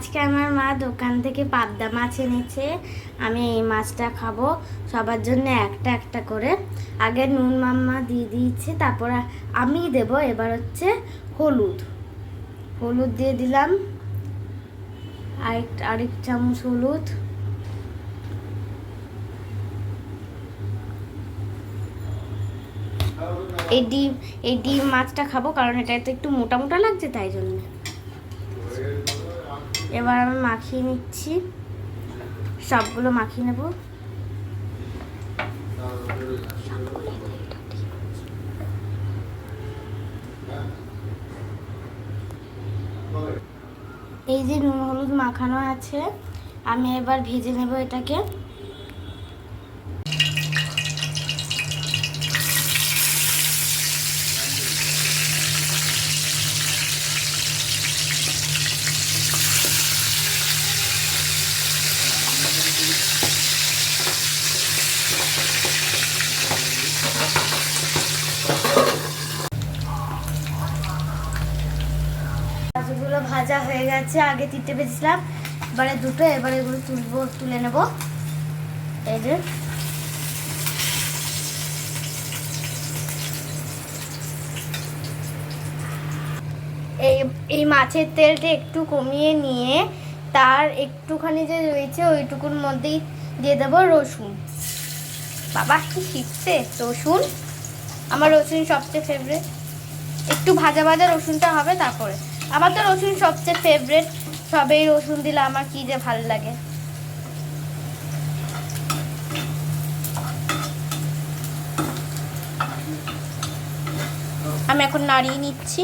আজকে আমার মা দোকান থেকে পাবদা মাছ এনেছে। আমি এই মাছটা খাবো, সবার জন্য একটা একটা করে। আগে নুন মাম্মা দিয়ে দিয়েছে, তারপর আমি দেব। এবার হচ্ছে হলুদ হলুদ দিয়ে দিলাম, আরেক চামচ হলুদ। এই ডিম মাছটা খাবো, কারণ এটা তো একটু মোটা মোটা লাগছে, তাই জন্য। এবার আমি মাখিয়ে নিচ্ছি, সবগুলো মাখিয়ে নেব। এই যে নুন হলুদ মাখানো আছে, আমি এবার ভেজে নেব এটাকে। মাছগুলো ভাজা হয়ে গেছে, আগে তিনটে ভেজেছিলাম, এবারে দুটো। এবারে এগুলো তুলে নেব। এই যে এই মাছের তেলটা একটু কমিয়ে নিয়ে তার একটুখানি যে রয়েছে ওইটুকুর মধ্যেই দিয়ে দেবো রসুন। বাবা কি শিখছে রসুন, আমার রসুন সবচেয়ে ফেভারিট। একটু ভাজা ভাজা রসুনটা হবে, তারপরে আমার তো রসুন সবচেয়ে ফেভারিট। সবেই রসুন দিলে আমার কি যে ভালো লাগে। আমি এখন নাড়িয়ে নিচ্ছি।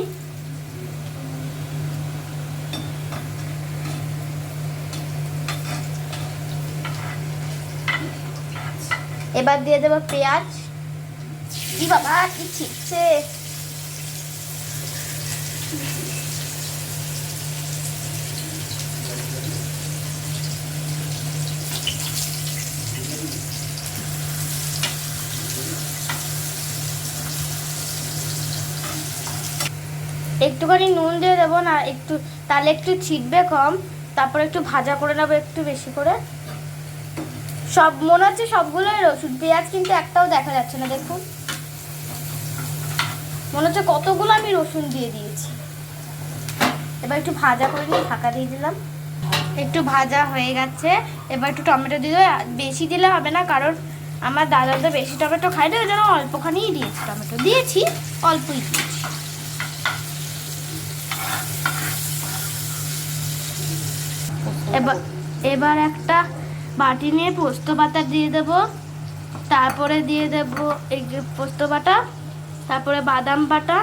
এবার দিয়ে দেবো পেঁয়াজ। কি বাবা কি ছিটছে। একটুখানি নুন দিয়ে দেবো না, একটু তাহলে একটু ছিটবে কম। তারপর একটু ভাজা করে নেবো একটু বেশি করে। সব মনে হচ্ছে সবগুলোই রসুন, পেঁয়াজ কিন্তু একটাও দেখা যাচ্ছে না। দেখুন, মনে হচ্ছে কতগুলো আমি রসুন দিয়ে দিয়েছি। এবার একটু ভাজা করে নিয়ে ঢাকা দিয়ে দিলাম। একটু ভাজা হয়ে গেছে, এবার একটু টমেটো দিয়ে দেবো। বেশি দিলে হবে না, কারণ আমার দাদা তো বেশি টমেটো খাই না, ওই জন্য অল্পখানিই দিয়েছি। টমেটো দিয়েছি, অল্পই দিয়েছি। এবার একটা বাটি নিয়ে পোস্ত বাটা দিয়ে দেব, তারপরে দিয়ে দেব এই যে পোস্ত বাটা, তারপরে বাদাম বাটা,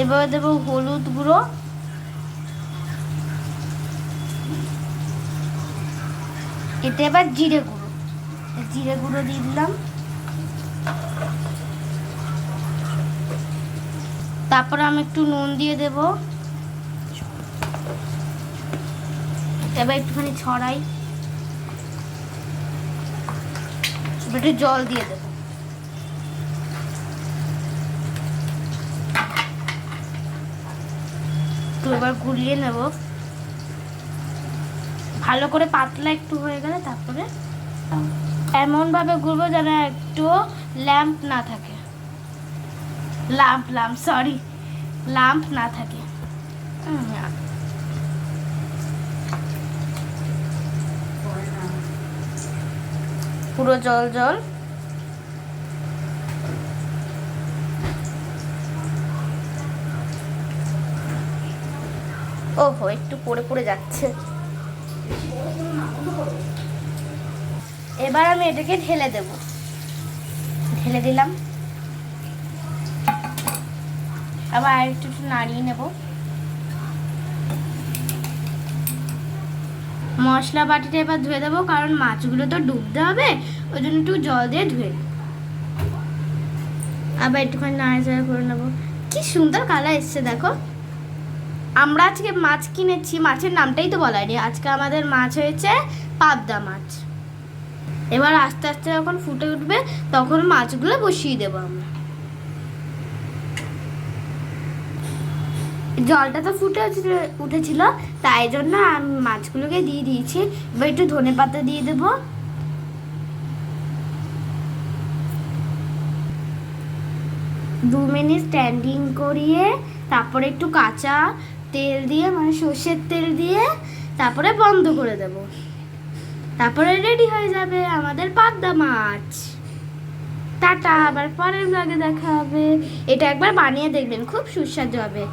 এবার দেব হলুদ গুঁড়ো, এতে এবার জিরে গুঁড়ো দিয়ে দিলাম। তারপরে আমি একটু নুন দিয়ে দেব। এবার একটুখানি ছড়াই, একটু জল দিয়ে দেব। তো এবার গুলিয়ে নেব ভালো করে, পাতলা একটু হয়ে গেলে তারপরে এমন ভাবে গুলবো যেন একটু ল্যাম্প না থাকে, লাম্প না থাকে। পুরো জল জল। ওহো, একটু পড়ে যাচ্ছে। এবার আমি এটাকে ঢেলে দিলাম। আবার একটু নাড়িয়ে নেব। মশলা বাটিটা এবার ধুয়ে দেবো, কারণ মাছগুলো তো ডুবতে হবে, ওই জন্য একটু জল দিয়ে ধুয়ে নেব। আবার একটুখানি নাড়াচাড়া করে নেবো। কি সুন্দর কালার এসছে দেখো। আমরা আজকে মাছ কিনেছি, মাছের নামটাই তো বলাইনি। আজকে আমাদের মাছ হয়েছে পাবদা মাছ। এবার আস্তে আস্তে যখন ফুটে উঠবে তখন মাছগুলো বসিয়ে দেবো আমরা। জলটা তো ফুটে উঠেছিল, তাই জন্য আমি মাছগুলোকে দিয়ে দিয়েছি। এবার একটু ধনেপাতা দিয়ে দেবো। দু মিনিট স্ট্যান্ডিং করিয়ে তারপরে একটু কাঁচা তেল দিয়ে, মানে সর্ষের তেল দিয়ে তারপরে বন্ধ করে দেব। তারপরে রেডি হয়ে যাবে আমাদের পাবদা মাছ। টাটা, আবার পরের ব্লগে দেখা হবে। এটা একবার বানিয়ে দেখবেন, খুব সুস্বাদু হবে।